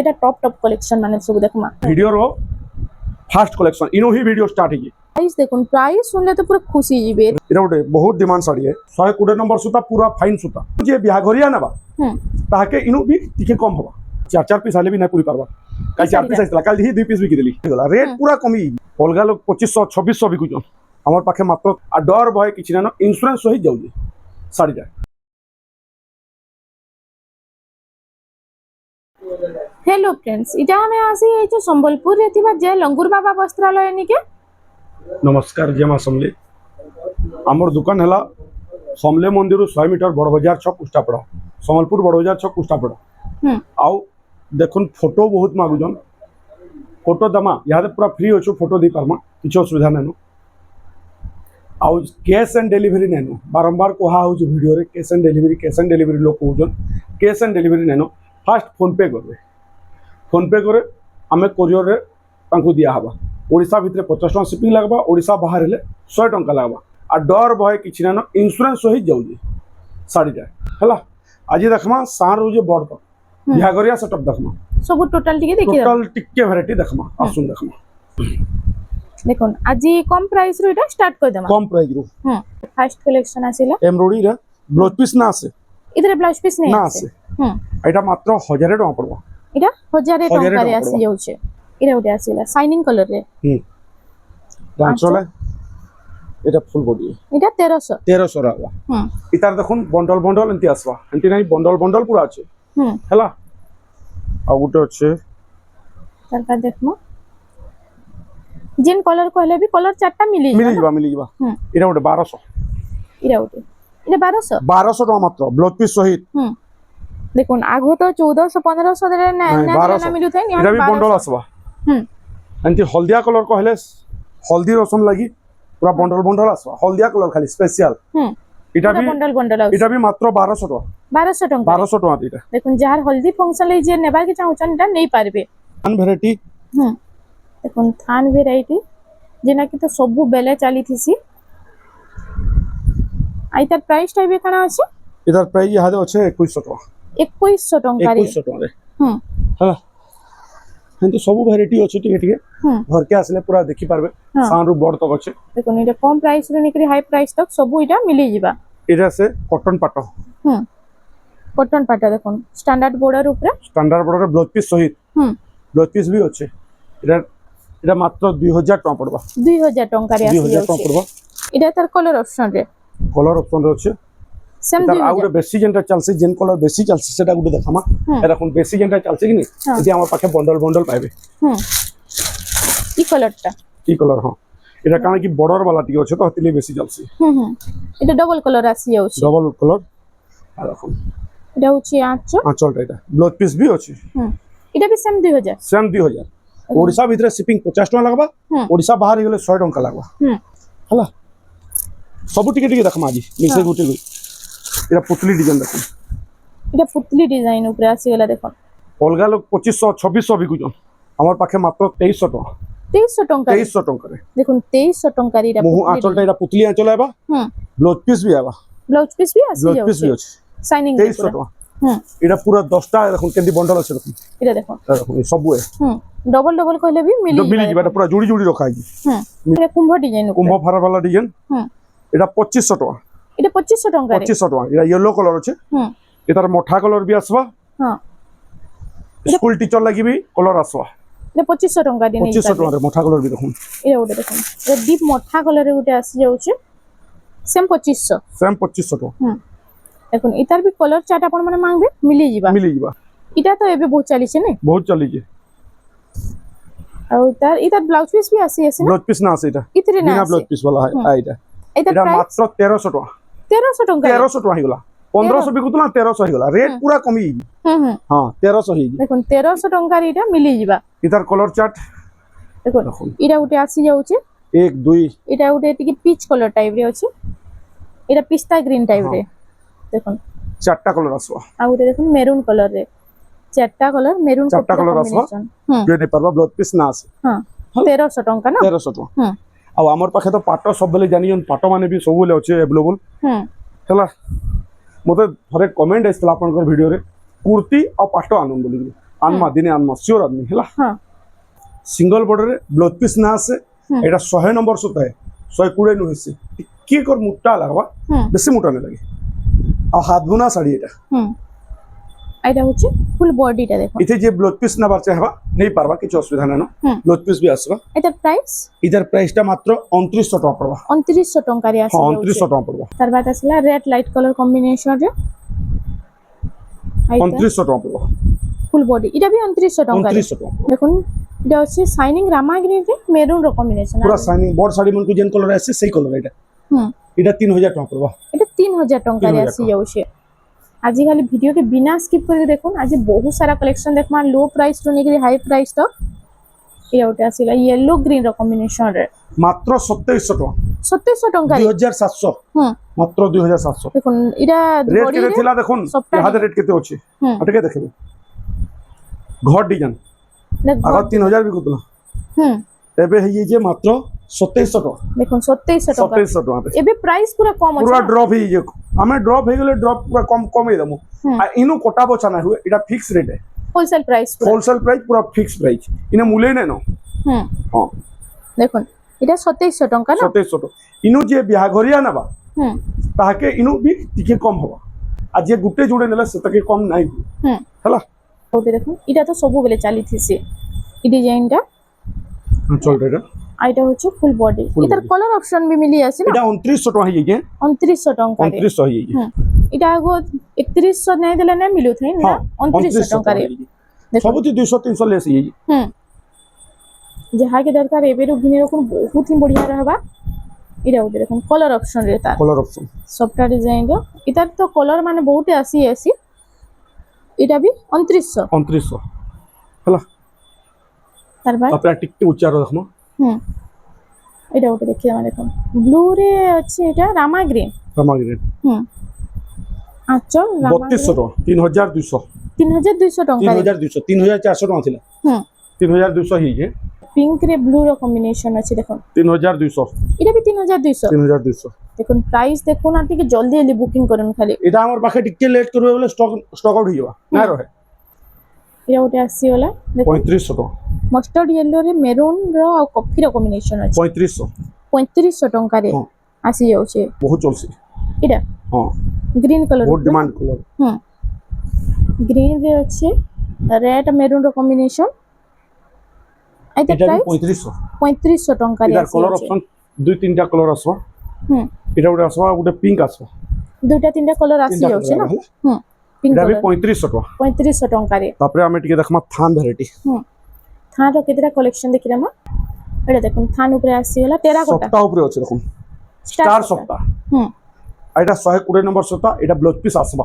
এটা top collection মানে সব দেখমা ভিডিও रो ফার্স্ট কলেকশন ইনো হি ভিডিও স্টার্ট হি প্রাইস দেখুন প্রাইস শুনলে তো পুরো খুশি যাবে এটা গোটে বহুত ডিমান্ড শাড়ি है 120 नंबर सूता पूरा फाइन सूता जे बिहाघरिया नेबा ताके इनो भी टिके कम होबा चार चार पीस आले भी ना पूरी पारबा काई चार पीस आइतला काल ही दुई पीस बिकी देली रेट पूरा कमी अलगा लोग 2500 2600 बिकुछन हमर पाखे मात्र आ डर भय किछि ना इंश्योरेंस सहित जाउजी साड़ी जा। हेलो फ्रेंड्स इटा हमें आसी ए जो संबलपुर रे थिबा जे लंगुर बाबा वस्त्रालय निके नमस्कार जय मां समले आमर दुकान है समले मंदिर 100 मीटर बड़ बाजार छक कुष्टापड़ा संबलपुर बड़ बाजार छक कुष्टापड़ा आउ देखुन फोटो बहुत मागुजन फोटो दमा यहाँ पूरा फ्री अच्छे फोटो दी पार्मा किसी असुविधा नैनु आउ कैश एंड डिलीवरी नैनु बारंबार कहा हो वीडियो रे कैश एंड डिलीवरी लोग कहन कैश एंड डिलीवरी नैनु फास्ट फोन पे करे आम कोरियर रे तांको दिया हवा ओडिशा भितर 50 टका शिपिंग लगवा ओडिशा बाहर हेले 100 टका लगवा आ डर भय किछि ना इंश्योरेंस सहित जाउजी साड़ी जा हला आज देखमा सार जे बड़ तक बिहागरिया सेटअप देखमा सब टोटल टिके देखि टोटल टिके वैरायटी देखमा आसुन देखमा देखुन आज कम प्राइस रो इटा स्टार्ट कर देमा कम प्राइस रो फर्स्ट कलेक्शन आसीला एम्ब्रॉयडरी रे ब्लाउज पीस ना आसे इधर ब्लाउज पीस नहीं आसे एटा मात्र 1000 टका पड़बा इटा 1000 टका रे आसी जाउछे इरा उठे आसीला शाइनिंग कलर रे डांसोले এটা ফুল বডি এটা 1300 রাবা ইতার দেখুন বন্ডল বন্ডল এন্তি আসবা এন্তি নাই বন্ডল বন্ডল পুরা আছে হেলা আর ওটা আছে তারপর দেখমু जिन कलर कहले भी कलर चारटा मिली যাবা এটা ওটা 1200 এটা 1200 টাকা মাত্র ব্লাউজ পিস সহিত দেখুন আগো তো 1400 1500 রে না না মিলু থাই এটা भी বন্ডল আসবা এন্তি হলদিয়া কলর कहले हल्दी रसम लगी पूरा बंडल बंडल आसवा हल्दिया कलर खाली स्पेशल এটা भी बंडल এটা भी मात्र 1200 টাকা 1200 টাকা এটা দেখুন যার হলদি ফাংশন লাই যে নেবার কি চাহুছন এটা নেই পারবে থান ভ্যারাইটি দেখুন থান ভ্যারাইটি যেনা কি তো সবু বেলে চালি থিসি আইতার প্রাইস টাইবে কানা আছে এটার প্রাইস ইহাদে আছে 2100 টাকা 2100 টাকা 2100 টাকা রে হ্যাঁ কিন্তু সবু ভ্যারাইটি আছে টিকে টিকে घर के आसले पूरा देखि पारबे सारू बड़ तक আছে দেখুন এটা কম প্রাইস রে নেকরি হাই প্রাইস তক সবু এটা মিলি যাবা এটা আছে কটন পাটো কটন পাটো দেখুন স্ট্যান্ডার্ড বর্ডার উপরে ব্লাউজ পিস সহিত ব্লাউজ পিস भी আছে এটা মাত্র 2000 টাকা পড়বা 2000 টাকা রে আসি 2000 টাকা পড়বা এটা তার কালার অপশন রে আছে সেম তার আউরে বেশি যেটা চলছে যেন কলর বেশি চলছে সেটা গুলো দেখামা এরকম বেশি যেটা চলছে কি নি যদি আমার পাখে বন্ডল বন্ডল পাইবে ই কালারটা ই কালার হ্যাঁ এটা কারণ কি বর্ডার वाला টি আছে তো হতিলে বেশি চলছে এটা ডাবল কালার আসি যাচ্ছে ডাবল কালার আর এখন এটা হচ্ছে আঁচলটা এটা ব্লাউজ পিস भी আছে এটা भी সেম 2000 ओडिशा ভিতরে শিপিং 50 টাকা লাগবা ओडिशा বাহির গেলে 100 টাকা লাগবা হলা সব টিকে টিকে দেখামা আজি মিশে গুটি এটা পুতলি ডিজাইন দেখুন এটা পুতলি ডিজাইন উপরে আসি গলা দেখুন অলগা লোক 2500 2600 বিকুজন আমার পাখে মাত্র 2300 টাকা 2300 টাকা রে দেখুন 2300 টাকা রে এটা মোহ আঁচলটা এটা পুতলি আঁচল আইবা ব্লাউজ পিস भी আইবা ব্লাউজ পিস भी আসি ব্লাউজ পিস भी আছে শাইনিং 2300 টাকা এটা পুরো 10টা দেখুন কেন্দি বন্ডল আছে দেখুন এটা দেখুন সবু ডবল ডবল কইলে भी মিলি যাবে এটা পুরো জুড়ি জুড়ি রাখা আছে এটা কুম্ভ ডিজাইন কুম্ভ ফারা वाला ডিজাইন এটা 2500 টাকা এটা 2500 টাকা রে 2500 টাকা এটা ইয়েলো কালার আছে এটার মোটা কালার भी আসবা স্কুল টিচার লাগি भी কালার আসবা এটা 2500 টাকা দিয়ে 2500 টাকা রে মোটা কালার भी দেখুন এটা ওটা দেখুন এটা ডিপ মোটা কালারে ওটা আসি যাচ্ছে সেম 2500 টাকা দেখুন এটার भी কলার চার্ট আপন মানে মাংবে মিলি যাবা এটা তো এবে বহুত চালিছে না বহুত চালিছে আর এটার ব্লাউজ পিস भी আসি আছে ব্লাউজ পিস না আছে এটা ইতরে না ব্লাউজ পিস वाला है এটা মাত্র 1300 টাকা 1300 টাকা হইগলা 1500 বিকুতনা 1300 হইগলা রেট পুরা কমি হ্যাঁ 1300 হইগি দেখুন 1300 টাকা এটা মিলি যাবা এটার কালার চার্ট দেখুন এটা উঠে আসি যাচ্ছে 1 2 এটা উঠে টিকে পিচ কালার টাইপ রে আছে এটা পিস্তা গ্রিন টাইপ রে দেখুন চারটা কালার আসবা আর উঠে দেখুন মেরুন কালার রে চারটা কালার মেরুন কালার আসবা বেনে পারবা ব্লাউজ পিস না আছে হ্যাঁ 1300 টাকা না 1300 টাকা আর আমার পাখে তো পাটো সব বেলে জানিয়ন পাটো মানে भी सब আছে अवेलेबल হলা মতে থরে কমেন্ট আসলা আপনার ভিডিও রে কুর্তি আর পাটো আনন্দ বলি আনমা দিনে আনমা সিওর আনমি হেলা হ্যাঁ সিঙ্গল বর্ডর ব্লাউজ পিস না আছে হুম। এটা 100 নম্বর সুতা है 120 नु হেসি কি কর মোটা লাগবা হুম বেশি মোটা না লাগে আর হাত বুনা শাড়ি এটা হুম এটা হচ্ছে ফুল বডিটা দেখুন ইতে যে ব্লাউজ পিস নেবার চাহবা নেই পারবা কিছু অসুবিধা নাই না হুম। ব্লাউজ পিস বি আসবা এটার প্রাইস ইদার প্রাইসটা মাত্র 2900 টাকা পড়বা 2900 ଟଙ୍କାରେ হ্যাঁ ଆସିଯାଉଛି 2900 টাকা পড়বা ତାର ବାଦ ଆସିଲା ରେଡ୍ ଲାଇଟ୍ କଲର କମ୍ବିନେସନରେ 2900 টাকা পড়বা ফুল বডি এটা ବି 2900 ଟଙ୍କାରେ 2900 টাকা দেখুন এটা হচ্ছে শাইনিং রামা গ্রিନରେ মেরুন র কম্বিনেশন পুরা শাইনিং বড় শাড়ি মনকু যেন কলর আছে সেই কলর এটা হুম এটা 3000 টাকা পড়বা এটা 3000 ଟଙ୍କାରେ 3000 ଆସିଯାଉଛି ଆଜିକାଲି ଭିଡ଼ିଓ के बिना स्किप करके देखुन आज बहुत सारा कलेक्शन देखमा लो प्राइस रो नेकरी हाई प्राइस तक ये ओटे आसीला येलो ग्रीन रो कॉम्बिनेशन रे মাত্র 2700 টাকা 2700 ଟଙ୍କାରେ 2700 হুম মাত্র 2700 দেখুন এটা রেট বডি কেতে থিলা দেখুন সবটা ইহাদে রেট কেতে আছে হুম আটকে দেখবে ঘর ডিজাইন আগর 3000 বি কতলা হুম এবে হই যে মাত্র 2700 টাকা দেখুন 2700 ଟଙ୍କା 2700 টাকা ଏବେ ପ୍ରାଇସ୍ ପୁରା କମ পুরা ଅଛି ড্রপ হই যে আমি ড্রপ হই গেলে ড্রপ পুরা কম কমই দেবো হুম। আর ইনু কোটা বচা না হুয়ে এটা ফিক্স রেট है হোলসেল প্রাইস পুরা হোলসেল প্রাইস পুরা ফিক্স প্রাইস ইনে মূল্য নাই না হুম হ্যাঁ দেখুন এটা 2700 ଟଙ୍କା না 2700 টাকা ইনু যে বিহাঘরিয়া নেবা হুম তাহাকে ইনু বি টিকে কম হবা আর যে গুটে জুড়ে নেলে সেটাকে কম নাই হুম হেলা ওতে দেখুন এটা তো ସବୁବେଳେ ଚାଲିଥିସି এই ডিজাইনটা চল এটা আর এটা হচ্ছে ফুল বডি Full এটার body। কলর অপশন भी মিলি আছে না এটা 2900 টাকা হই যে 2900 ଟଙ୍କାରେ 2900 হই যে হুম এটা আগো 3100 নাই দেলে না ମିଳୁ ଥାଇ ନା হ্যাঁ 2900 ଟଙ୍କାରେ দেখুন ସବୁଠି 200 300 ଲେସ୍ ହେଇଯାଇଛି হুম যাহা के দরকার এবেরু ঘিনে রাখুন বহুত হি বঢ়িয়া रहबा এটা ওতে দেখুন কলর অপশন রে তার কলর অপশন সবটা ডিজাইন র এটার তো কলর মানে বহুত আসি এটা भी 2900 2900 হেলা তার বাদ তারপরে টিকটি উচ্চার দেখো হুম এটা ওটা দেখি আমরা দেখুন ব্লু রে আছে এটা রামা গ্রিন রামাগ্রেড হুম আচ্ছা রামা 3200 টাকা 3200 3200 ଟଙ୍କାରେ 3200 3400 টাকা ছিল হুম 3200 ହେଇଛି পিঙ্ক রে ব্লু র কম্বিনেশন আছে দেখুন 3200 এটা भी 3200 3200 দেখুন প্রাইস দেখুন আর টিকে জলদি জলদি বুকিং করুন খালি এটা আমার পাখে টিকে লেট করবে বলে স্টক আউট হইবা না রহে এটা ওটা আসিওলা দেখুন 3500 টাকা মস্টার্ড ইয়েলো রে মেরুন র আর কফি র কম্বিনেশন আছে 3500 3500 ଟଙ୍କାରେ ହଁ। আসি যাচ্ছে ବହୁତ চলছে এটা হ্যাঁ গ্রিন কালার বহুত ডিমান্ড কলর হুম গ্রিন রে আছে রেড মেরুন র কম্বিনেশন এটা এটা প্রাইস 3500 3500 ଟଙ୍କାରେ এটা আসি কলর যাচ্ছে অপশন দুই তিনটা কলর আসবা হুম এটা গোটে আসবা গোটে পিঙ্ক আসবা দুইটা তিনটা কলর আসি তিনটা যাচ্ছে colour না ହେଲା। হুম পিঙ্ক এটা বি কলর 3500 টাকা 3500 ଟଙ୍କାରେ তারপরে আমি টিকে দেখমা থান ভ্যারাইটি হুম থান র কেতেটা কালেকশন দেখিলাম এটা দেখুন থান উপরে আসি গলা টেরাকোটা সপ্তাহ উপরে আছে দেখুন স্টার সপ্তাহ হুম আর এটা 120 নম্বর সপ্তাহ এটা ব্লাউজ পিস আসবা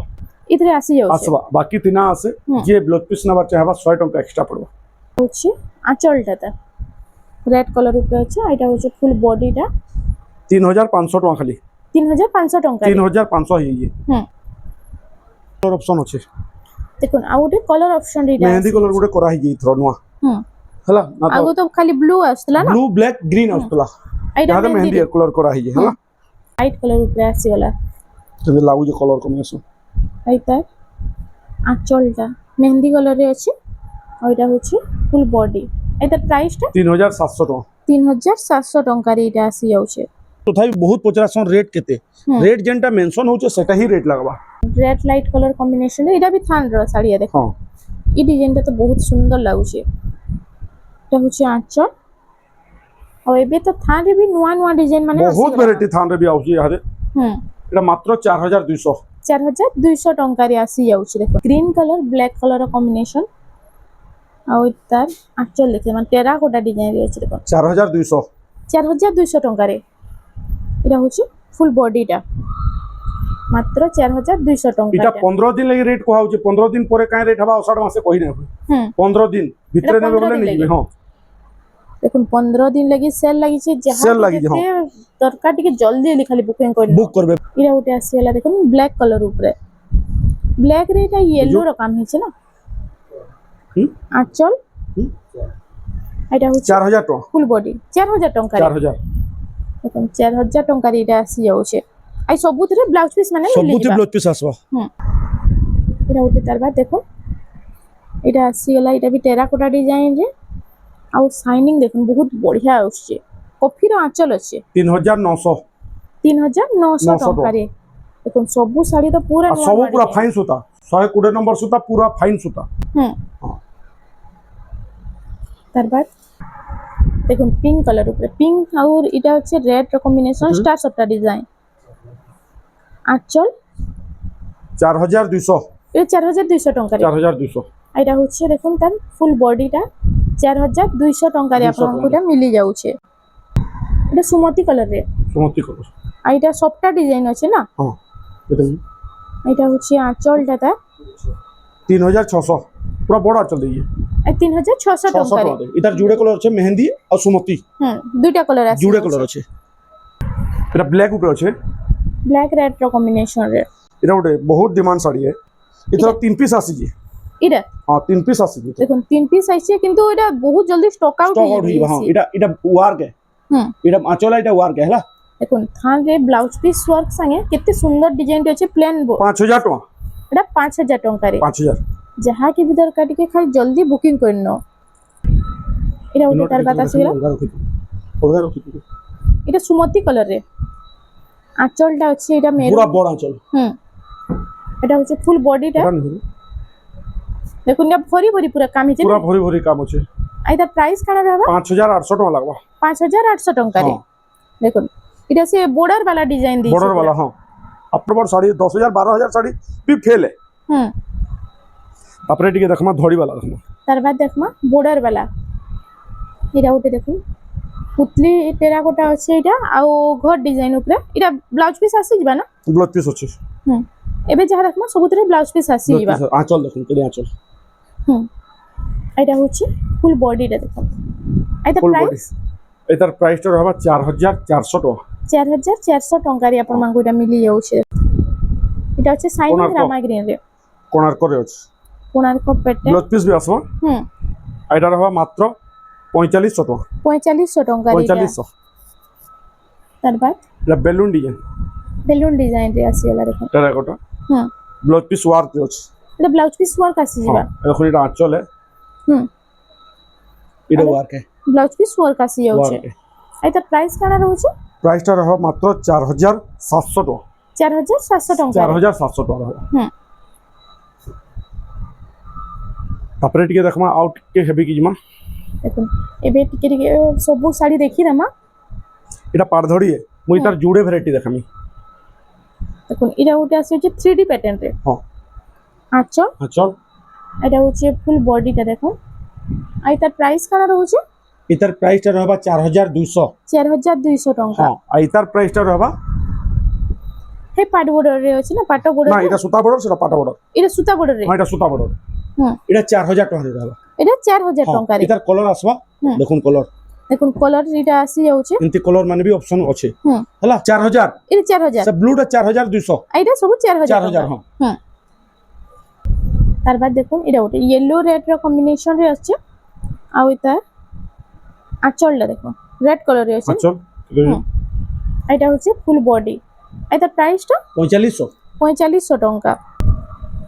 ইতরে আসি যাচ্ছে আসবা বাকি তিনা আছে হুম। যে ব্লাউজ পিস নেবার চাহবা 100 টাকা এক্সট্রা পড়বা হচ্ছে আঁচলটাতে রেড কালার উপরে আছে আর এটা হচ্ছে ফুল বডিটা 3500 টাকা খালি 3500 ଟଙ୍କାରେ 3500 ହେଇଛି হুম କଲର ଅପସନ ଅଛି দেখুন ଆଉ ଗୋଟେ କଲର ଅପସନ ରିଟା ମେହେନ୍ଦି କଲର ଗୋଟେ କରା ହେଇଛି ଏଥର ନୂଆ ହୁଁ ହେଲା ନା ତ ଆଗୁ ତ ଖାଲି ବ୍ଲୁ ଆସୁଥିଲା ନା ବ୍ଲୁ ବ୍ଲାକ୍ ଗ୍ରୀନ୍ ଆସୁଥିଲା ଏଇଟା ଏହାଦେ ମେହେନ୍ଦି ମେହେନ୍ଦି କଲର କରା ହେଇଛି ହେଲା ହ୍ୱାଇଟ କଲର ଉପରେ ଆସିଗଲା ଯେମିତି ଲାଗୁଛି କଲର କମ୍ବିନେସନ ଏଇଟା ଆঁଚଲଟା ମେହେନ୍ଦି କଲରରେ ଅଛି ଆଉ ଏଇଟା ହଉଛି ফুল বডি ଏଇଟା ପ୍ରାଇସଟା 3700 ଟଙ୍କା 3700 ଟଙ୍କାରେ ଏଇଟା ଆସି ଯାଉଛି ତଥାପି ବହୁତ ପଚାରାସନ୍ ରେଟ୍ କେତେ ହୁଁ। ରେଟ୍ ଯେନ୍ଟା ମେନସନ୍ ହଉଛେ ସେଟା ହିଁ ରେଟ୍ ଲାଗବା ରେଡ୍ ଲାଇଟ୍ କଲର କମ୍ବିନେସନ ଏଇଟା ବି ଥାନର ଶାଢ଼ୀ ଦେଖ ହଁ এই ডিজাইনটা তো বহুত সুন্দর লাগুছে এটা হচ্ছে আঁচল ଆଉ ଏବେ ତ ଥାନରେ ବି ନୂଆ ନୂଆ ଡିଜାଇନ ମାନେ ବହୁତ ଭେରାଇଟି ଥାନରେ ବି ଆଉଛି ଇହାଦେ ହୁଁ ଏଟା ମାତ୍ର 4200 4200 ଟଙ୍କାରେ ଆସି ଯାଉଛି ଦେଖ green colour black colour combination ଆଉ ତାର ଆଞ୍ଚଲ ଦେଖିବେ ମାନେ ଟେରାକୋଟା ଡିଜାଇନ ଅଛି ଦେଖ 4200 4200 ଟଙ୍କାରେ এটা হচ্ছে ফুল বডিটা মাত্র 4200 টঙ্কা এটা 15 দিন লাগি রেট কোয়া হচ্ছে 15 দিন পরে কাই রেট হবা অষাঢ় মাসে কই না হুম 15 দিন ভিতরে এটা নেবে 15 বলে দিন নেবে লাগি। হ্যাঁ দেখুন 15 দিন লাগি সেল লাগিছে যাহা Sale লাগিছে, যেতে দরকার টিকে জলদি জলদি খালি বুকিং করে বুক করবে এটা উঠে আসিলা দেখুন ব্ল্যাক কলর উপরে ব্ল্যাক রে এটা ইয়েলো র কাম হইছে না হুম আঁচল হুম। এটা হচ্ছে 4000 টাকা ফুল বডি 4000 টঙ্কা 4000 দেখুন 4000 টঙ্কার এটা আসি যাচ্ছে আই সবুতরে ব্লাউজ পিস মানে মিলি ସବୁଠି ଯିବା ବ୍ଲାଉଜ ପିସ୍ আসবা হুম এটা উঠে তার বাদ দেখুন এটা আসিগলা এটা বি টেরাকোটা ডিজাইন রে ଆଉ শাইনিং দেখুন বহুত বঢ়িয়া আসছে কফির আঁচল আছে 3900 3900 টঙ্কারে দেখুন সবু শাড়ি তো পুরা আর সব পুরা ফাইন সুতা 120 নম্বর সুতা পুরা ফাইন সুতা হুম তারপর দেখুন পিঙ্ক কালার উপরে পিঙ্ক আর এটা হচ্ছে রেড কম্বিনেশন স্টার সবটা ডিজাইন আঁচল 4200 এটা 4200 টঙ্কারে 4200 এটা হচ্ছে দেখুন তার ফুল বডিটা 4200 টঙ্কারে আপনাদের এটা মিলি যাচ্ছে এটা সুমতি কালারে সুমতি কালার আর এটা সবটা ডিজাইন আছে না হ্যাঁ এটা এটা হচ্ছে আঁচলটা তার 3600 পুরা বড় আঁচল দিয়ে 3600 টঙ্কারে এটার জুড়ে কালার আছে মেহেন্দি আর সুমতি দুইটা কালার আছে জুড়ে কালার আছে এটা ব্ল্যাক উপরে আছে ব্ল্যাক রেড কম্বিনেশন রে এটা ওটা বহুত ডিমান্ড শাড়ি এটা 3 পিস আসিছে এটা হ্যাঁ 3 পিস আসিছে দেখুন 3 পিস আইছে কিন্তু এটা বহুত জলদি স্টক আউট হয়ে যাবে হ্যাঁ এটা ওয়ার্ক এটা আঁচল এটা ওয়ার্ক হেলা দেখুন থান রে ব্লাউজ পিস ওয়ার্ক সঙ্গে কেতে সুন্দর ডিজাইন আছে প্লেন 5000 টাকা এটা 5000 টাকারে 5000 যাহা কি भी দরকার টিকে খালি জলদি বুকিং করে নাও এটা ওটা তার কথা ছিল এটা সুমতি কালার রে আঁচলটা হচ্ছে এটা মেরুন পুরো বড় আঁচল এটা হচ্ছে ফুল বডিটা দেখুন এটা ভরি ভরি পুরো কাম আছে পুরো ভরি ভরি কাম আছে আইটা প্রাইস কানা रहबा 5800 টাকা লাগবে 5800 টাকা রে দেখুন এটা সে বর্ডার वाला ডিজাইন দিছে বর্ডার वाला हां আপনার শাড়ি 10000 12000 শাড়ি भी फेल है তারপরে টিকে দেখমা ধড়ি वाला দেখমা তারপর দেখমা বর্ডার वाला এটা ওটা দেখুন পুতলি টেরাকোটা আছে এটা আর ঘর ডিজাইন উপরে এটা ব্লাউজ পিস আসি যাবা না ব্লাউজ পিস আছে এবে যাহা দেখমা সবুতরে ব্লাউজ পিস আসি যাবা আঁচল দেখুন কেডি আঁচল এটা হচ্ছে ফুল বডিটা দেখুন এটা প্রাইস এটার প্রাইসটা হবে 4400 টাকা 4400 টাকারে আপন মাঙ্গু এটা মিলি যাচ্ছে এটা হচ্ছে সাইনিং রামা গ্রিন রে কোণার্ক রে আছে কোণার্ক পেটে ব্লাউজ পিস বি আসবা এটার হবে মাত্র 4500 টাকা 4500 টাকা রে 4500 তারপর এটা বেলুন ডিজাইন রে আসিলা দেখুন টেরাকোটা ব্লাউজ পিস ওয়ার্ক আছে এটা ব্লাউজ পিস ওয়ার্ক আসি যাবা এখন এটা আঁচল এটা ওয়ার্ক ব্লাউজ পিস ওয়ার্ক আসি যাচ্ছে এটা প্রাইস কানা রହୁছে প্রাইসটা রহ মাত্র 4700 টাকা 4700 টাকা 4700 টাকা তারপরে টিকে দেখমা আউট কে হেবি কি জমা দেখুন এবে টিকে টিকে সবু শাড়ি দেখি রামা এটা পাড়ধড়ি মুই তার জুড়ে ভ্যারাইটি দেখামি দেখুন এটা ওটা আছে যে 3D প্যাটার্ন রে আঁচল এটা হচ্ছে ফুল বডিটা দেখুন আর তার প্রাইস কানা রହୁছে এটার প্রাইসটা রহবা 4200 টাকা হ্যাঁ আর এটার প্রাইসটা রহবা হে পাট বর্ডার রে আছে না পাটা বর্ডার না এটা সুতা বর্ডার সেটা পাটা বর্ডার এটা সুতা বর্ডার রে হ্যাঁ এটা সুতা বর্ডার এটা 4000 টাকা রে রহবা এটা 4000 টাকা রে এটার কালার আসবা দেখুন কলার এটা আসি যাচ্ছে এমতি কালার মানে বি অপশন আছে হলা 4000 এটা 4000 সব ব্লুটা 4200 এটা সব 4000 হ্যাঁ তারপর দেখুন এটা ওটা ইয়েলো রেড র কম্বিনেশন রে আছে আর এটা আঁচলটা দেখুন রেড কালার রে আছে আঁচল এটা হচ্ছে ফুল বডি এটা প্রাইসটা 4500 টাকা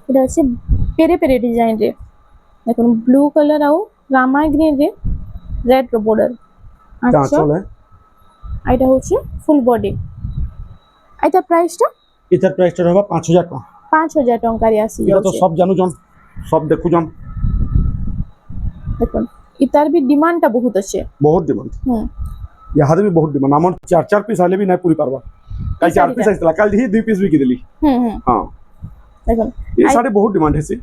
এটা হচ্ছে পেরে পেরে ডিজাইন রে দেখুন ব্লু কালার আর রামা গ্রিন রে রেড বর্ডার আঁচল এটা হচ্ছে ফুল বডি এটা প্রাইসটা এটার প্রাইসটা হবে 5000 টাকা 5000 টাকা রে আসি এটা তো সব জানো জন সব দেখু জন দেখুন ইতার भी ডিমান্ডটা বহুত আছে বহুত ডিমান্ড ইহাদে भी বহুত ডিমান্ড আমার 4 পিস আলে भी নাই পুরি পারবা কাল 4 পিস আইতলা কাল দিহি 2 পিস বিকি দিলি হ্যাঁ দেখুন এই শাড়ি বহুত ডিমান্ড হেসি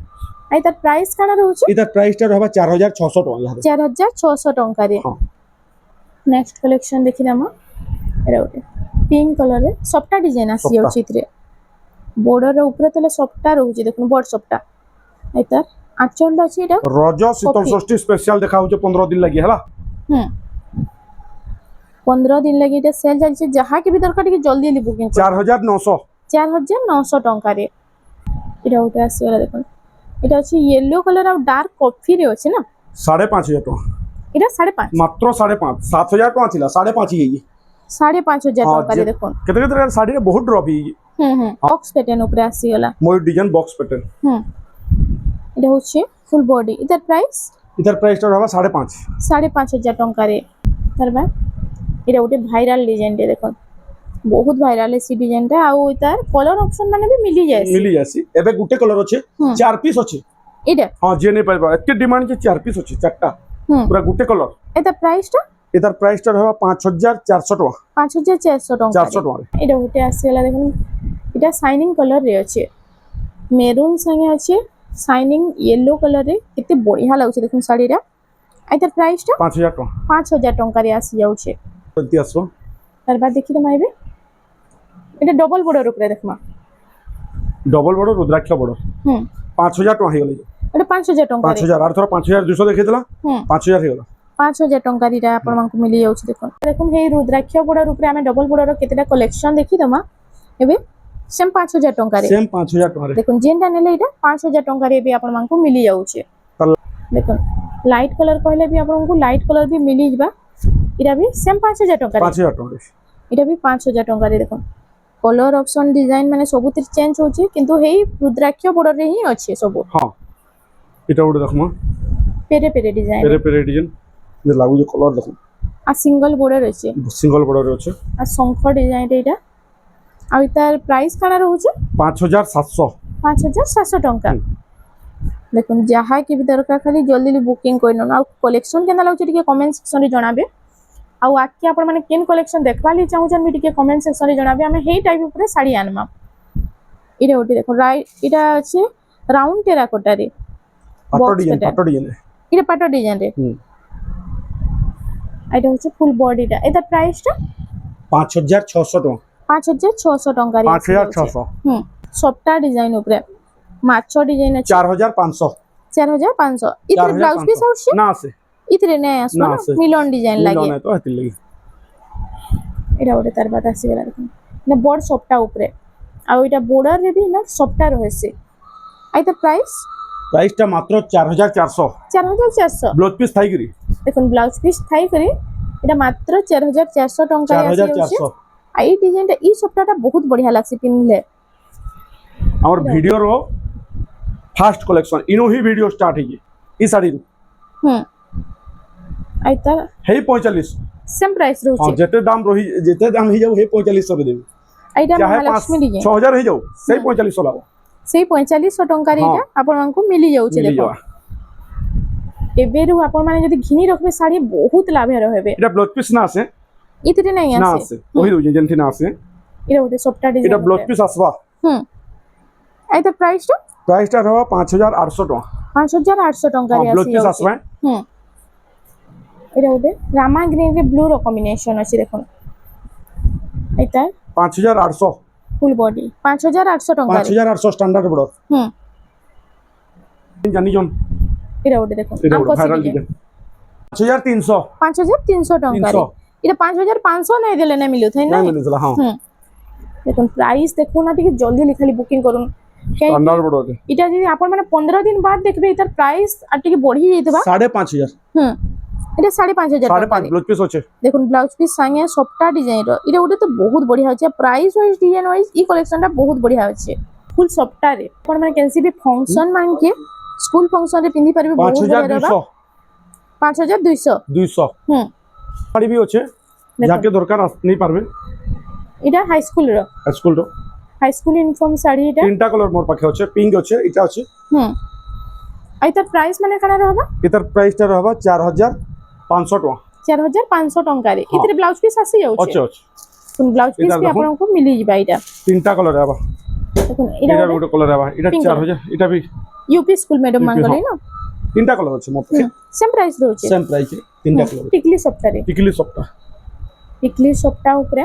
এটার প্রাইস কানা রହୁছে এটার প্রাইসটা হবে 4600 টাকা ইহাদে 4600 টাকা রে নেক্সট কালেকশন দেখি নামা এটা ওটা পিঙ্ক কালারে সবটা ডিজাইন আসি যাচ্ছে চিত্রে বর্ডার উপরে তলে সবটা রହୁছে দেখুন বড় সবটা এটার আঁচলটা আছে এটা রজ শীতল ষষ্ঠী স্পেশাল দেখা হচ্ছে 15 দিন লাগি হেলা 15 দিন লাগি এটা সেল চলছে যাহা কি भी দরকার কি জলদি জলদি বুকিং 4900 টাকা রে এটা ওটা আছে দেখুন এটা হচ্ছে ইয়েলো কালার আর ডার্ক কফি রে আছে না 5500 টাকা এটা 5.5 মাত্র 5.5 7000 টাকা ছিল 5.5 এই 5500 টাকা রে দেখুন কেতে কেতে শাড়ি রে বহুত ড্রপ এই বক্স প্যাটার্ন উপরে আসি গলা ময়ূর ডিজাইন বক্স প্যাটার্ন এটা হচ্ছে ফুল বডি ইতার প্রাইস প্রাইসটা রহবা 5.5 5,500 টঙ্কারে তারবা এটা গোটে ভাইরাল ডিজাইনଟେ দেখুন বহুত ভাইরাল এসি ডিজাইনটা আউ ইতার কলর অপশন মানে भी मिली যাসি এবে গুটে কলর আছে 4 পিস আছে এটা হ্যাঁ যে নেই পাইবা এত ডিমান্ড যে 4 পিস আছে চারটা পুরা গুটে কলর এটা প্রাইসটা রহবা 5,400 টাকা 5,400 টঙ্কা 400 টাকা এটা গোটে আসিলা দেখুন এটা শাইনিং কলর রে আছে মেরুন সঙ্গে আছে শাইনিং येलो কলর রে কেতে বঢ়িয়া লাগুছে দেখুন শাড়িটা এটার প্রাইসটা 5,000 টাকা 5,000 টঙ্কারে আসি যাচ্ছে বলতি আসো তারপর দেখি তো মাইবে এটা ডবল বর্ডার উপরে দেখমা ডবল বড় রুদ্রাক্ষ বড় 5,000 টাকা হয়ে গেল এটা 5,000 টঙ্কা 5,000 আর থোড়া 5,200 দেখে দিলা 5,000 হয়ে গেল 5,000 টঙ্কার এটা ଆପଣଙ୍କୁ ମିଳି ଯାଉଛି ଦେଖୁন দেখুন ହେଇ ରୁଦ୍ରାକ୍ଷ ବର୍ଡର ଉପରେ ଆମେ ଡବଲ ବର୍ଡର କେତେଟା କଲେକ୍ସନ ଦେଖି ଦମା ଏବେ ସେମ୍ 5,000 ଟଙ୍କାରେ সেম 5,000 টাকা দেখুন যেটা ନେଲେ এটা 5,000 ଟଙ୍କାରେ ଏବେ ଆପଣଙ୍କୁ ମିଳି ଯାଉଛି দেখুন লাইট কলর କହିଲେ ବି ଆପଣଙ୍କୁ ଲାଇଟ୍ କଲର ବି ମିଳି ଯିବା এটা ବି ସେମ୍ 5,000 ଟଙ୍କାରେ 5,000 টাকা এটা ବି 5,000 ଟଙ୍କାରେ ଦେଖୁন କଲର ଅପସନ ଡିଜାଇନ ମାନେ ସବୁଥିରେ ଚେଞ୍ଜ ହଉଛି କିନ୍ତୁ ହେଇ ରୁଦ୍ରାକ୍ଷ ବର୍ଡରରେ ହିଁ ଅଛି ସବୁ ହଁ এটা ওটা দেখো পেরে পেরে ডিজাইন পেরে ডিজাইন যে লাগুছে কলর দেখো আর সিঙ্গল বর্ডর আছে সিঙ্গল বর্ডর আছে আর শঙ্খ ডিজাইন এটা আর তার প্রাইস কানা রହୁଛି 5,700 5,700 টঙ্কা দেখুন যাহা কি भी দরকার খালি জলদি বুকিং কই নন আর কলেকশন কেনা লাগুଛି ଟିକେ কমেন্ট সেকশন রে জଣାবে ଆଉ ଆକି ଆପଣ ମାନେ କେନ୍ କଲେକ୍ସନ ଦେଖବା ଲାଗି ଚାହୁଁଛନ୍ ବି ଟିକେ କମେଣ୍ଟ ସେକ୍ସନ ରେ ଜଣାବେ ଆମେ ହେଇ ଟାଇପ ଉପରେ ଶାଢ଼ୀ ଆନମା ଏଇଟା ଗୋଟେ ଦେଖୁন ଏଇଟା ଅଛି ରାଉଣ୍ଡ ଟେରାକୋଟାରେ পাটো ডিজাইন এটা পাটো ডিজাইন রে এটা হচ্ছে ফুল বডিটা এটা প্রাইসটা 5,600 টাকা 5,600 টঙ্কা রে 5,600 সবটা ডিজাইন উপরে মাছ ডিজাইন আছে 4,500 4,500 ইতরে ব্লাউজ পিস আছে না আছে ইতরে নাই আসলো না মিলন ডিজাইন লাগে মিলন তো হাতি লাগি এটা ওটা তার বাদ আসি গলা দেখুন না বড় সবটা উপরে আর ওইটা বর্ডার রে भी না সবটা রয়েছে আইতা প্রাইসটা মাত্র 4,400 4,400 ব্লাউজ পিস থাইগরি দেখুন ব্লাউজ পিস থাই করে এটা মাত্র 4,400 টঙ্কা আসি 4,400 আর এই ডিজাইনটা এই সবটাটা বহুত বঢ়িয়া লাগছে পিনলে আমার ভিডিওর ফার্স্ট কলেকশন ইনো হি ভিডিও স্টার্ট হই এই শাড়ি আইতা হেই 45 সেম প্রাইস রହୁଛି যেতে দাম হই যাও হে 4500 রে দেবি এইটা মহালক্ষ্মী ডিজাইন 6000 হই যাও সেই 4500 লাও সেই 4500 টঙ্কার এটা ଆପଣଙ୍କୁ মিলি যাଉଛି দেখো এবেরু আপন মানে যদি ঘিনি রাখবে শাড়ি বহুত লাভে রহবে এটা ব্লাউজ পিস না আছে ইতরে নাই না আছে আছে ওই দুই যেনথি না আছে এটা ওটা সবটা ডিজাইন এটা ব্লাউজ পিস আসবা এইটা প্রাইসটা রহবা 5,800 টাকা 5,800 টঙ্কা রে ব্লাউজ আসি পিস আসবা এটা ওটা রামা গ্রিন রে ব্লু র কম্বিনেশন আছে দেখুন এটা 5,800 ফুল বডি 5,800 টঙ্কা 5,800 স্ট্যান্ডার্ড বড় জানি জন এটা ওটা দেখুন এটা আমকো ভাইরাল ডিজাইন 5,300 টঙ্কা রে এটা 5,500 নাই দিলে না মিলু থাই না না মিলুতলা হ্যাঁ দেখুন প্রাইস দেখুন না টিকে জলদি লিখালি বুকিং করুন স্ট্যান্ডার্ড বড় এটা যদি আপন মানে 15 দিন বাদ দেখবে এটার প্রাইস আর টিকে বঢ়ি যাইতবা 5,500 এটা 5,500 টাকা 5,500 ব্লাউজ পিস আছে দেখুন ব্লাউজ পিস সঙ্গে সবটা ডিজাইন র এটা ওটা তো বহুত বঢ়িয়া হচ্ছে প্রাইস ওয়াইজ ডিজাইন ওয়াইজ এই কালেকশনটা বহুত বঢ়িয়া হচ্ছে ফুল সবটা রে আপন মানে কেনসি বি ফাংশন মানকে স্কুল ফাংশন রে পিন্ধি পারবে বহুত বঢ়িয়া রবা 5,200 শাড়ি भी আছে যাকে দরকার নেই পারবে এটা হাই স্কুল র হাই স্কুল ইউনিফর্ম শাড়ি এটা তিনটা কালার মোর পাখে আছে পিঙ্ক আছে এটা আছে আইতার প্রাইস মানে কানা রহবা এটার প্রাইসটা রহবা 4,500 টাকা 4,500 টঙ্কা রে ইতরে ব্লাউজ পিস আসি যাচ্ছে আছে কোন ব্লাউজ পিস भी आपनको मिली जिबा এটা তিনটা কালার আবা দেখুন এটা একটা কালার আবা এটা 4,000 এটা भी यूपी स्कूल मैडम मांगले ना তিনটা কালার আছে মোর পাখে সেম প্রাইস রହୁଛି সেম প্রাইসে তিনটা কালার টিকলি সপ্তাহে টিকলি সপ্তাহ উপরে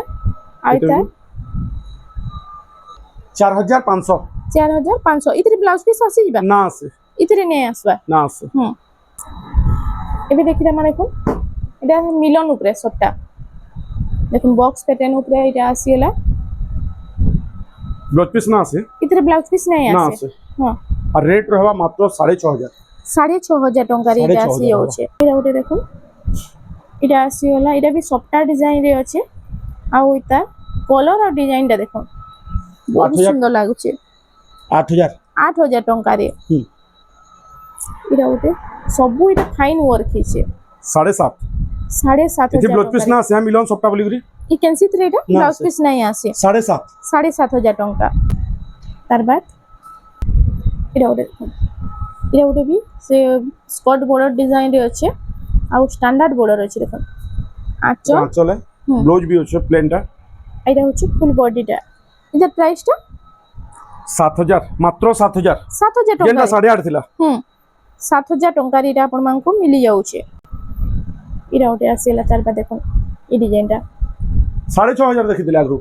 আইতা 4,500 ইতরে ব্লাউজ পিস আসি জিবা না আছে ইতরে নেই আসবা না আছে এবে দেখিলা মানে কোন এটা মিলন উপরে সবটা দেখুন বক্স প্যাটার্ন উপরে এটা আসিলা ব্লাউজ পিস না আছে ইতরে ব্লাউজ পিস নাই না আছে আছে আর রেট রহবা মাত্র 6,500 6,500 টঙ্কা রে এটা আসি যাচ্ছে এটা ওটা দেখুন এটা আসিলা এটা भी সবটা ডিজাইন রে আছে আর ওইটা কলর আর ডিজাইনটা দেখুন বহুত সুন্দর লাগুছে 8,000 8,000 টঙ্কা রে এটা ওটে সবু এটা ফাইন ওয়ার্ক হিছে 7.5 7,500 এটি ব্লাউজ পিস না আছে মিলন সবটা বলি করি ই ক্যান সি এটা না ব্লাউজ আছে। পিস নাই আসে 7.5 7,500 ଟଙ୍କା তার বাদ এটা ওটে ବି ସେ ସ୍କର୍ଟ border ডিজাইন রে আছে ଆଉ স্ট্যান্ডার্ড border আছে দেখুন আঁচল চলে ব্লাউজ বি আছে প্লেনটা এটা হচ্ছে ফুল বডিটা এটার প্রাইসটা 7,000 মাত্র 7,000 7,000 যেটা ଟଙ୍କା 8.5 ଥିଲା 7,000 ଟଙ୍କାରେ ଏଇଟା ଆପଣମାନଙ୍କୁ ମିଳି ଯାଉଛି ଏଇଟା ଗୋଟେ ଆସିଲା ତାର ବାଦ ଦେଖୁন এই ডিজাইনটা 6,500 ଦେଖିଥିଲେ ଆଗରୁ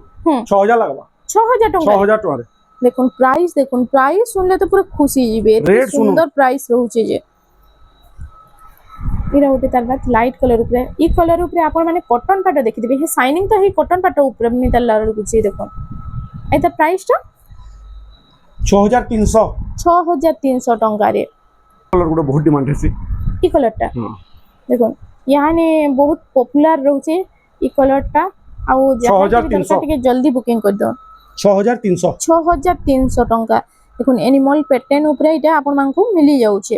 6,000 লাগবা 6,000 ଟଙ୍କା 6,000 ଟଙ୍କାରେ দেখুন প্রাইস শুনলে তো পুরো খুশি যাবে এত Rate শুনুন। সুন্দর প্রাইস রହୁছে যে এটা ଗୋଟେ তার বাদ লাইট কলর উপরে এই কলর উপরে আপন মানে কটন পাটা দেখিবে হে শাইনিং তো হে কটন পাটা উপরে নি তার লার গুছি দেখুন এটা প্রাইসটা 6,300 6,300 ଟଙ୍କାରେ କଲର ଗୋଟେ ବହୁତ ଡିମାଣ୍ଡ ଅଛି এই কলরটা দেখুন ইয়ানে বহুত পপুলার রହୁছে এই কলরটা ଆଉ যারা 6,300 ଟିକେ জলদি বুকিং করে দাও 6,300 6,300 ଟଙ୍କା দেখুন এনিমল প্যাটার্ন উপরে এটা আপন মানকু মিলি যাଉଛି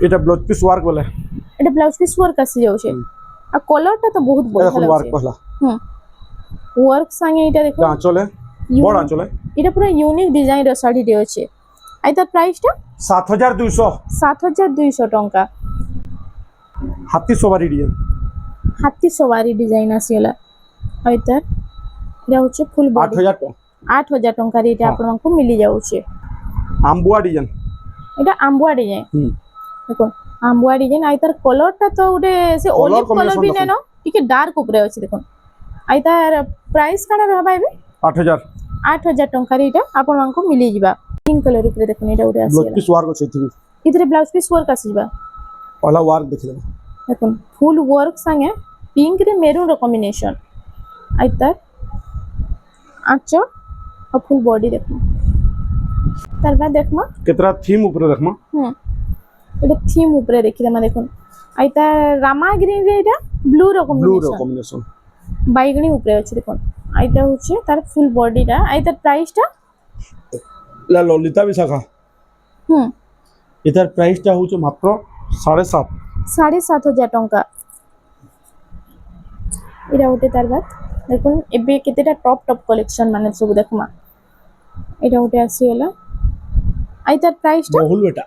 এটা ব্লাউজ পিস ওয়ার্ক বলে এটা ব্লাউজ পিস ওয়ার্ক আসি যাଉଛି আর কলরটা তো বহুত বড় দেখুন ওয়ার্ক লাগুছে পহলা ওয়ার্ক সাঙ্গে এটা দেখুন আঁচলে বড় আঁচলে এটা পুরো ইউনিক ডিজাইন র শাড়ি টি আছে আই তার প্রাইসটা 7,200 7,200 ଟଙ୍କା হাতি সবারি ডিজাইন হাতি সওয়ারি ডিজাইন আসিলা আই তার এটা হচ্ছে ফুল বডি 8,000 ଟଙ୍କା 8,000 ଟଙ୍କାରେ এটা ଆପଣଙ୍କୁ ମିଳି ଯାଉଛି আম্বুয়া ডিজাইন এটা আম্বুয়া ডিজাইন দেখুন আম্বুয়া ডিজাইন আই তার কলরটা তো ଗୋଟେ ସେ Colour অলিভ কলর combination ବି দেখুন। নেনো ଟିକେ ডার্ক উপরে ଅଛି দেখুন আই তার প্রাইস কানা रहबा ଏବେ 8,000 8,000 ଟଙ୍କାରେ এটা ଆପଣଙ୍କୁ ମିଳି ଯିବା ପିଙ୍କ କଲର ଉପରେ ଦେଖୁন এটা ଗୋଟେ ব্লাউজ ଆସିଲା পিস ওয়ার্ক আছে এথিবি ইতরে ব্লাউজ পিস ওয়ার্ক আসিবা পহলা ওয়ার্ক দেখিলে দেখুন ফুল ওয়ার্ক সাঙ্গে পিঙ্ক রে মেরুন র কম্বিনেশন আই তার আঁচ আর ফুল বডি দেখুন তার বাদ দেখমা কেতরা থিম উপরে দেখমা এটা থিম উপরে দেখিলাম দেখুন আই তার রামা গ্রিন রে এটা ব্লু র ব্লু র কম্বিনেশন কম্বিনেশন বাইগনি উপরে আছে দেখুন আইটা হচ্ছে তার ফুল বডিটা আই তার প্রাইসটা লা ললিতা বিশাখা এটার প্রাইসটা হচ্ছে মাত্র 7.5 7,500 ଟଙ୍କା এটা ଗୋଟେ তার বাদ দেখুন ଏବେ কেতেটা টপ কলেকশন মানে সব দেখমা এটা ଗୋଟେ আসিলা আই তার প্রাইসটা বহুল বেটা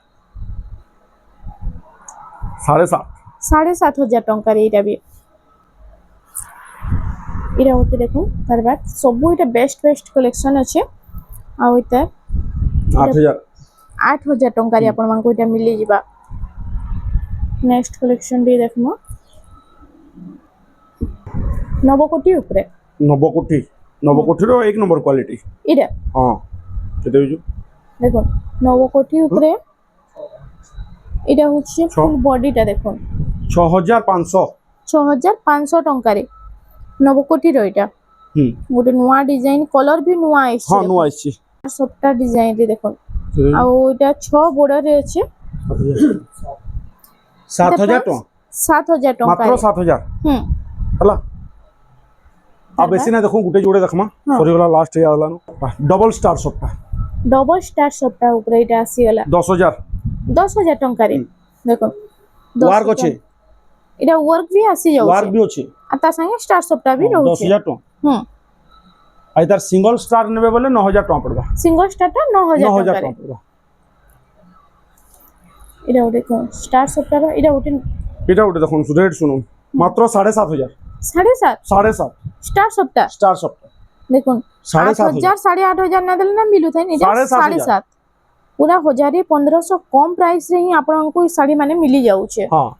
7.5 7,500 ଟଙ୍କାରେ ଏଇଟା ବି এটা ଗୋଟେ দেখুন তার বাদ সবু এটা বেস্ট কলেকশন আছে ଆଉ এটা 8,000 8,000 ଟଙ୍କାରେ ଆପଣମାନଙ୍କୁ ଏଇଟା ମିଳିଯିବା ନେକ୍ସଟ କଲେକ୍ସନ ବି ଦେଖମା নবকোটি উপরে নবকোটির এক নম্বর কোয়ালিটি এটা হ্যাঁ কেতে হইছো দেখুন নবকোটি উপরে এটা হচ্ছে ফুল বডিটা দেখুন 6,500 6,500 ଟଙ୍କାରେ নবকোটির এটা ଗୋଟେ ନୂଆ ଡିଜାଇନ କଲର ବି ନୂଆ ଆସିଛି হ্যাঁ নু আসছি সবটা ডিজাইন রে দেখুন ଆଉ এটা 6 বর্ডর রে আছে 7,000 ଟଙ୍କା 7,000 মাত্র ଟଙ୍କା 7,000 ହେଲା ଆଉ ବେଶୀ ନା ଦେଖୁ ଗୋଟେ ଯୋଡ଼େ ଦେଖମା ହଁ। ସରିଗଲା ଲାଷ୍ଟ ଇଏ ହେଲା ଡବଲ ଷ୍ଟାର ସପ୍ଟା ডবল স্টার সবটা উপরে এটা আসিগলা 10,000 10,000 ଟଙ୍କାରେ দেখুন 10,000 ওয়ার্ক আছে এটা ওয়ার্ক ବି আসি ওয়ার্ক যাଉଛି ବି ଅଛି আর তার সঙ্গে স্টার সবটা ବି রହୁଛି 10,000 ଟଙ୍କା ଆଉ ତାର ସିଙ୍ଗଲ ଷ୍ଟାର ନେବେ ବୋଲେ 9,000 ଟଙ୍କା ପଡବା সিঙ্গল স্টারটা 9,000 9,000 ଟଙ୍କାରେ ଟଙ୍କା ପଡବା এটা ଗୋଟେ স্টার সবটার এটা ଗୋଟେ এটা ଗୋଟେ দেখুন রেট শুনুন মাত্র 7,500 7,500 7,500 স্টার সবটা স্টার সপ্টা দেখুন 7,500 8,000 না দেলে না মিলু থাই এটা 7,500 পুরা 1,000-1,500 কম প্রাইস রে হি আপনাଙ୍କୁ এই শাড়ি মানে মিলি যাচ্ছে হ্যাঁ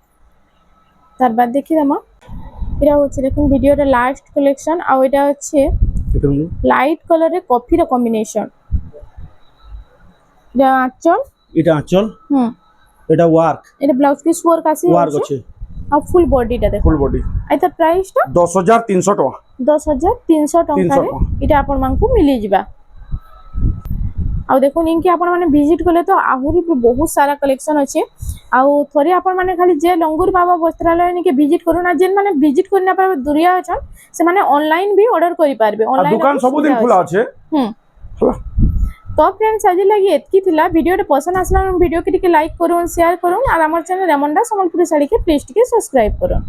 তার বাদ দেখি দামা এটা হচ্ছে দেখুন ভিডিওটা লাস্ট কালেকশন আর এটা হচ্ছে কেতে বুঝু লাইট কালারে কফির কম্বিনেশন এটা আঁচল এটা আঁচল এটা ওয়ার্ক এটা ব্লাউজ পিস ওয়ার্ক আছে ওয়ার্ক আছে আর ফুল বডিটা দেখুন ফুল বডি আর তার প্রাইসটা 10,300 ଟଙ୍କା 10,300 ଟଙ୍କାରେ এটা ଆପଣଙ୍କୁ ମିଳି ଯିବା ଆଉ ଦେଖୁন ইনকি ଆପଣ ମାନେ ভিজিট কলে তো আহুরি भी बहुत सारा कलेक्शन আছে ଆଉ থরে ଆପଣ মানে খালি যে লঙ্গুর বাবা বস্ত্রালয় নিকে ভিজিট করুন আর যেন মানে ভিজিট করি না পারবে দুরিয়া অছন সে মানে অনলাইন भी অর্ডর করি পারবে আর অনলাইন দোকান সবদিন খোলা আছে হুম ହେଲା तो फ्रेंड्स आज लगी एतकी थिला वीडियो पसंद आसला वीडियो के लाइक करूँ शेयर करूँ और आम चैनल रेमंडा संबलपुरी साड़ी के प्लीज टिके सब्सक्राइब करूँ।